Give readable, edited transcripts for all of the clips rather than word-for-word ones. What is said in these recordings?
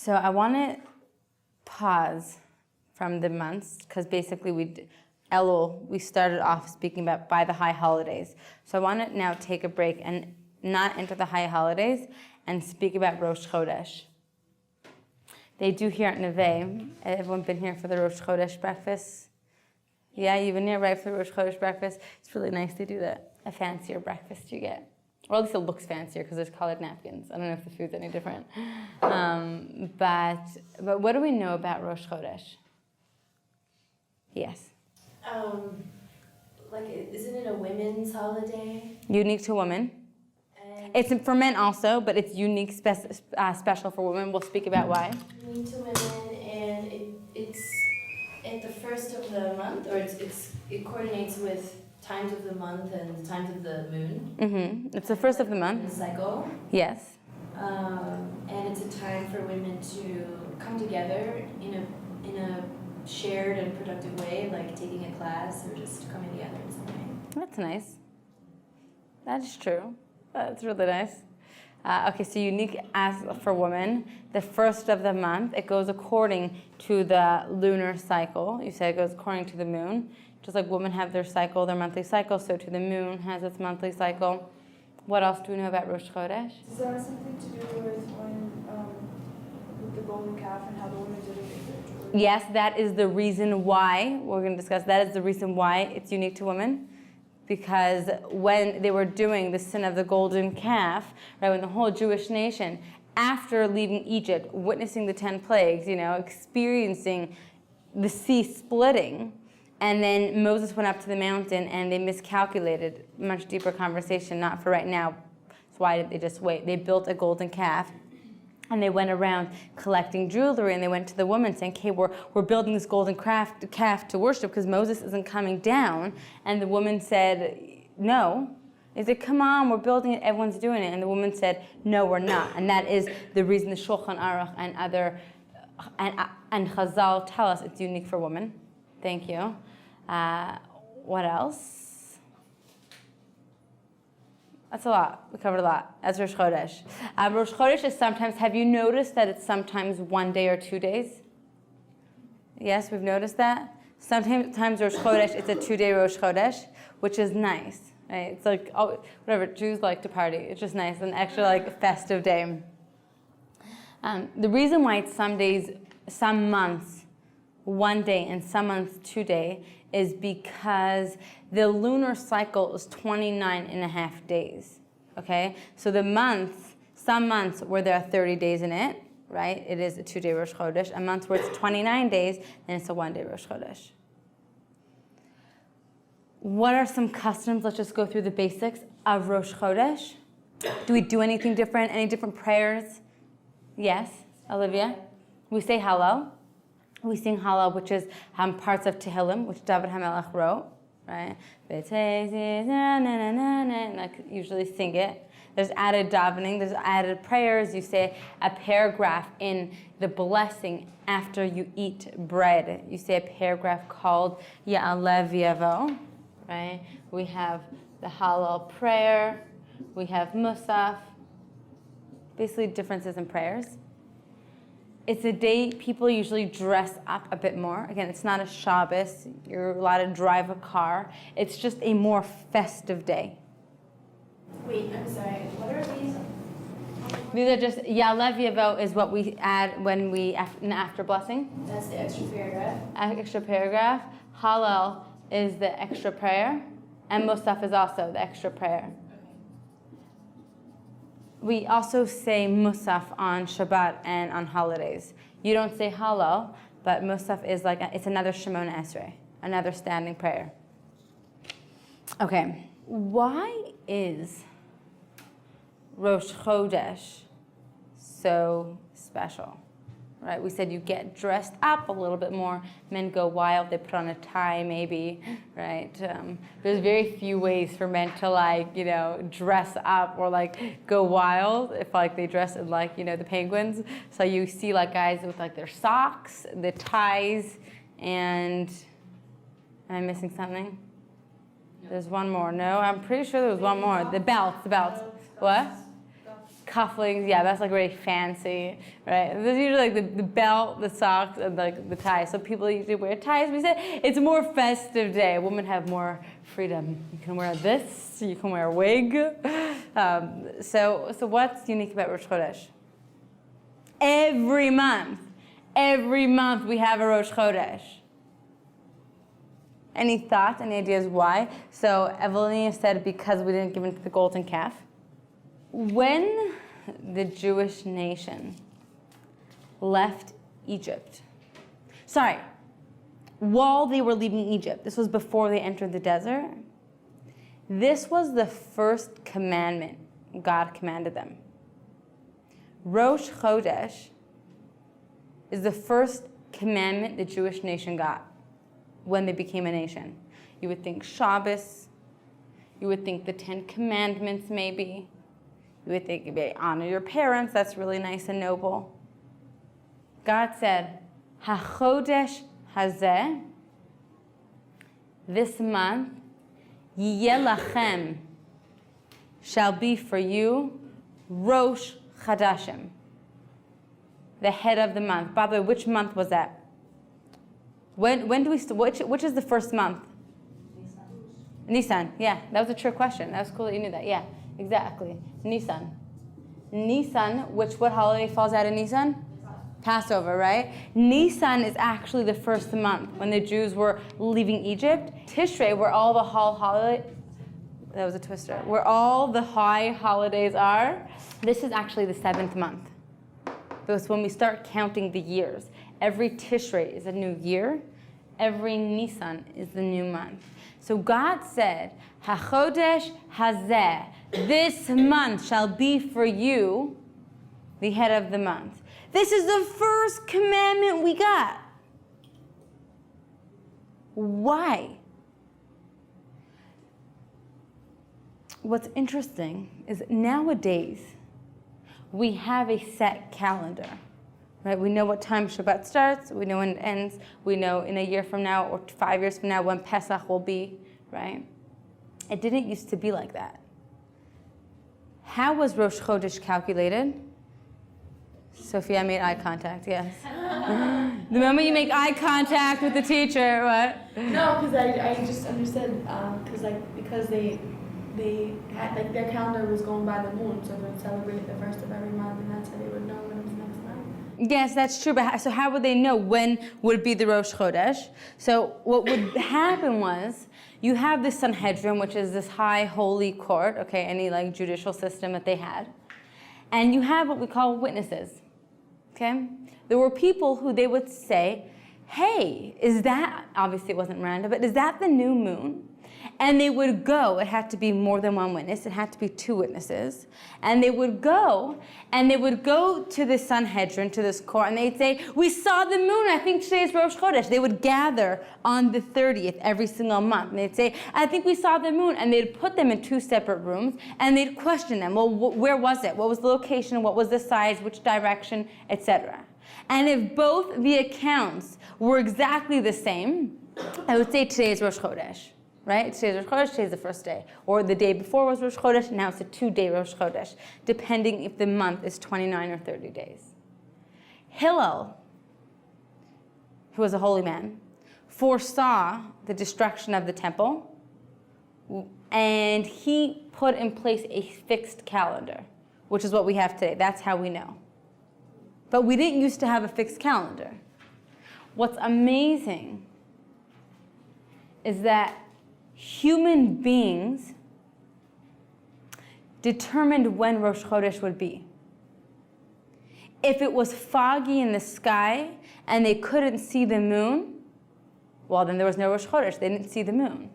So I want to pause from the months because basically we started off speaking about by the high holidays. So I want to now take a break and not enter the high holidays and speak about Rosh Chodesh. They do here at Neve. Everyone been here for the Rosh Chodesh breakfast? Yeah, you've been here right for the Rosh Chodesh breakfast. It's really nice. They do a fancier breakfast you get. Or at least it looks fancier because there's colored napkins. I don't know if the food's any different. But what do we know about Rosh Chodesh? Yes. Isn't it a women's holiday? Unique to women. It's for men also, but it's unique, special for women. We'll speak about why. Unique to women, and it's at the first of the month, or it coordinates with times of the month and the times of the moon. Mm-hmm. It's the first of the month. The cycle. Yes. And it's a time for women to come together in a shared and productive way, like taking a class or just coming together in some way. That's nice. That is true. That's really nice. Okay, so unique as for women, the first of the month, it goes according to the lunar cycle. You said it goes according to the moon. Just like women have their cycle, their monthly cycle, so too the moon has its monthly cycle. What else do we know about Rosh Chodesh? Does that have something to do with with the golden calf and how the women did it? Yes, that is the reason why, we're going to discuss, that is the reason why it's unique to women. Because when they were doing the sin of the golden calf, right, when the whole Jewish nation, after leaving Egypt, witnessing the 10 plagues, experiencing the sea splitting, and then Moses went up to the mountain and they miscalculated, much deeper conversation, not for right now. So why did they just wait? They built a golden calf. And they went around collecting jewelry, and they went to the woman saying, okay, we're building this golden calf to worship because Moses isn't coming down. And the woman said, no. They said, come on, we're building it, everyone's doing it. And the woman said, no, we're not. And that is the reason the Shulchan Aruch and and Chazal tell us it's unique for women. Thank you. What else? That's a lot. We covered a lot. That's Rosh Chodesh. Rosh Chodesh is sometimes, have you noticed that it's sometimes 1 day or 2 days? Yes, we've noticed that. Sometimes Rosh Chodesh, it's a 2-day Rosh Chodesh, which is nice. Right? It's like, oh, whatever, Jews like to party. It's just nice, an extra festive day. The reason why it's some days, some months, 1 day, and some months 2 days, is because the lunar cycle is 29 and a half days, okay? So some months where there are 30 days in it, right? It is a 2-day Rosh Chodesh. A month where it's 29 days, then it's a 1-day Rosh Chodesh. What are some customs? Let's just go through the basics of Rosh Chodesh. Do we do anything different? Any different prayers? Yes, Olivia? We say Hallel. We sing Hallel, which is parts of Tehillim, which David HaMelech wrote, right? Usually sing it. There's added davening, there's added prayers. You say a paragraph in the blessing after you eat bread. You say a paragraph called Ya'aleh V'yavo, right? We have the Hallel prayer. We have Musaf. Basically differences in prayers. It's a day people usually dress up a bit more. Again, it's not a Shabbos. You're allowed to drive a car. It's just a more festive day. Wait, I'm sorry. What are these? These are just, Ya'aleh V'yavo is what we add when we, after blessing. That's the extra paragraph. Extra paragraph. Hallel is the extra prayer. And Musaf is also the extra prayer. We also say Musaf on Shabbat and on holidays. You don't say Hallel, but Musaf is it's another Shemona Esrei, another standing prayer. Okay, why is Rosh Chodesh so special? Right, we said you get dressed up a little bit more. Men go wild, they put on a tie maybe, right? There's very few ways for men to dress up or go wild if they dress in the penguins. So you see guys with their socks, the ties, and am I missing something? No. There's one more. No, I'm pretty sure there was one more. The belts. What? cufflinks, yeah, that's like very fancy, right? There's usually like the belt, the socks, and like the tie. So people usually wear ties. We said it's a more festive day. Women have more freedom. You can wear this, you can wear a wig. So what's unique about Rosh Chodesh? Every month we have a Rosh Chodesh. Any thoughts, any ideas why? So Evelyn said because we didn't give in to the golden calf. When the Jewish nation left Egypt, while they were leaving Egypt, this was before they entered the desert, this was the first commandment God commanded them. Rosh Chodesh is the first commandment the Jewish nation got when they became a nation. You would think Shabbos, you would think the 10 Commandments maybe, you would think honor your parents, that's really nice and noble. God said, HaChodesh Hazeh, this month, Yeh Lachem, shall be for you, Rosh Chodashim, the head of the month. By the way, which month was that? When do we, which is the first month? Nisan, yeah, that was a trick question. That was cool that you knew that, yeah, exactly. Nisan, what holiday falls out of Nisan? Passover, right? Nisan is actually the first month when the Jews were leaving Egypt. Tishrei, where all the holidays, that was a twister, where all the high holidays are, this is actually the 7th month. That's when we start counting the years. Every Tishrei is a new year. Every Nisan is the new month. So God said, HaChodesh Hazeh, this month shall be for you the head of the month. This is the first commandment we got. Why? What's interesting is nowadays we have a set calendar, right? We know what time Shabbat starts, we know when it ends, we know in a year from now or 5 years from now when Pesach will be, right? It didn't used to be like that. How was Rosh Chodesh calculated? Sophia made eye contact, yes. The moment you make eye contact with the teacher, what? No, because I just understood, because they had, their calendar was going by the moon, so they would celebrate the first of every month, and that's how they would know when it was next month. Yes, that's true, but so how would they know when would be the Rosh Chodesh? So what would happen was, you have the Sanhedrin, which is this high holy court, okay, any judicial system that they had, and you have what we call witnesses, okay? There were people who they would say, hey, is that, obviously it wasn't random, but is that the new moon? And they would go, it had to be more than one witness, it had to be 2 witnesses. And they would go to the Sanhedrin, to this court, and they'd say, we saw the moon, I think today's Rosh Chodesh. They would gather on the 30th every single month. And they'd say, I think we saw the moon. And they'd put them in 2 separate rooms, and they'd question them. Well, where was it? What was the location? What was the size? Which direction? Etc. And if both the accounts were exactly the same, I would say today's Rosh Chodesh. Right? Today's Rosh Chodesh, today's the first day. Or the day before was Rosh Chodesh, now it's a 2-day Rosh Chodesh, depending if the month is 29 or 30 days. Hillel, who was a holy man, foresaw the destruction of the temple, and he put in place a fixed calendar, which is what we have today. That's how we know. But we didn't used to have a fixed calendar. What's amazing is that human beings determined when Rosh Chodesh would be. If it was foggy in the sky and they couldn't see the moon, well, then there was no Rosh Chodesh. They didn't see the moon.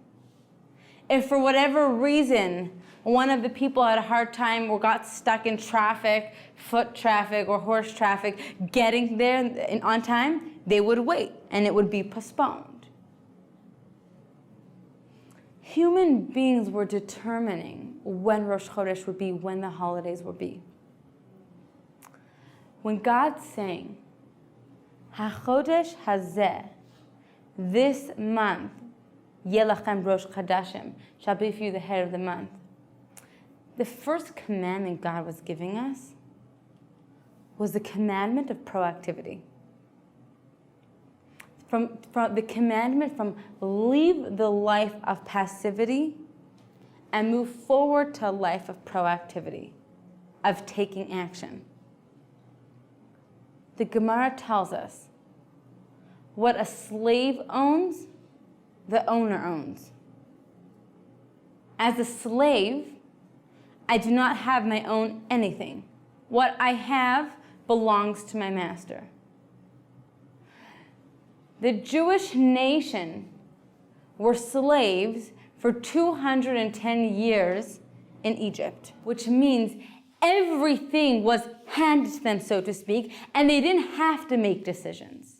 If for whatever reason one of the people had a hard time or got stuck in traffic, foot traffic or horse traffic, getting there on time, they would wait and it would be postponed. Human beings were determining when Rosh Chodesh would be, when the holidays would be. When God's saying, HaChodesh Hazeh, this month, Yeh Lachem Rosh Chodashim, shall be for you the head of the month, the first commandment God was giving us was the commandment of proactivity. From the commandment from leave the life of passivity and move forward to a life of proactivity, of taking action. The Gemara tells us what a slave owns, the owner owns. As a slave, I do not have my own anything. What I have belongs to my master. The Jewish nation were slaves for 210 years in Egypt, which means everything was handed to them, so to speak, and they didn't have to make decisions.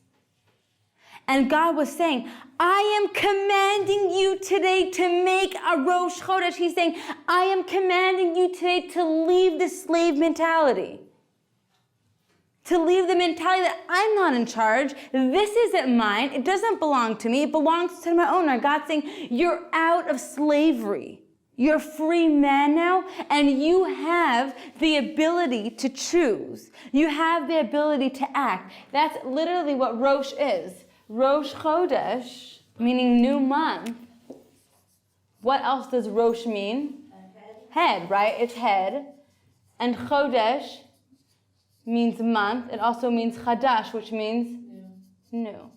And God was saying, I am commanding you today to make a Rosh Chodesh. He's saying, I am commanding you today to leave the slave mentality. To leave the mentality that I'm not in charge. This isn't mine. It doesn't belong to me. It belongs to my owner. God's saying, you're out of slavery. You're a free man now, and you have the ability to choose. You have the ability to act. That's literally what Rosh is. Rosh Chodesh, meaning new month. What else does Rosh mean? Head, right? It's head. And Chodesh means month. It also means Chadash, which means new.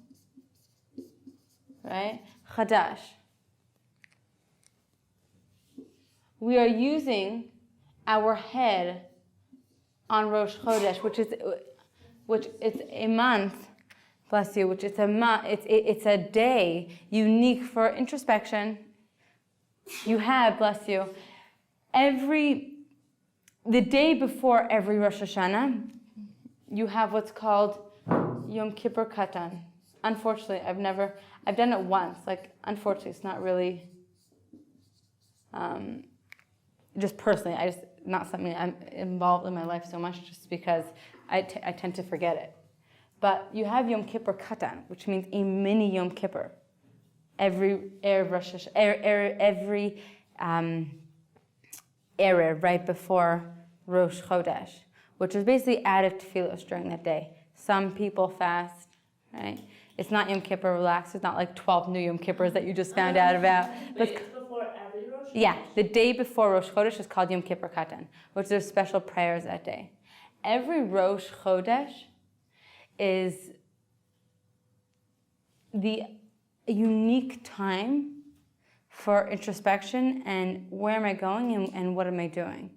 Right? Chadash. We are using our head on Rosh Chodesh, which is a month, bless you, which is a month. It's a day unique for introspection. You have, bless you, the day before every Rosh Hashanah, you have what's called Yom Kippur Katan. Unfortunately, I've done it once. Unfortunately, it's not really, just personally, not something I'm involved in my life so much just because I tend to forget it. But you have Yom Kippur Katan, which means a mini Yom Kippur. Every Erev Rosh Hashanah, every Erev right before Rosh Chodesh, which is basically added tefillos during that day. Some people fast, right? It's not Yom Kippur, relax. It's not like 12 new Yom Kippurs that you just found out about. Wait, it's before every Rosh Chodesh? Yeah, the day before Rosh Chodesh is called Yom Kippur Katan, which are special prayers that day. Every Rosh Chodesh is the unique time for introspection and where am I going and what am I doing.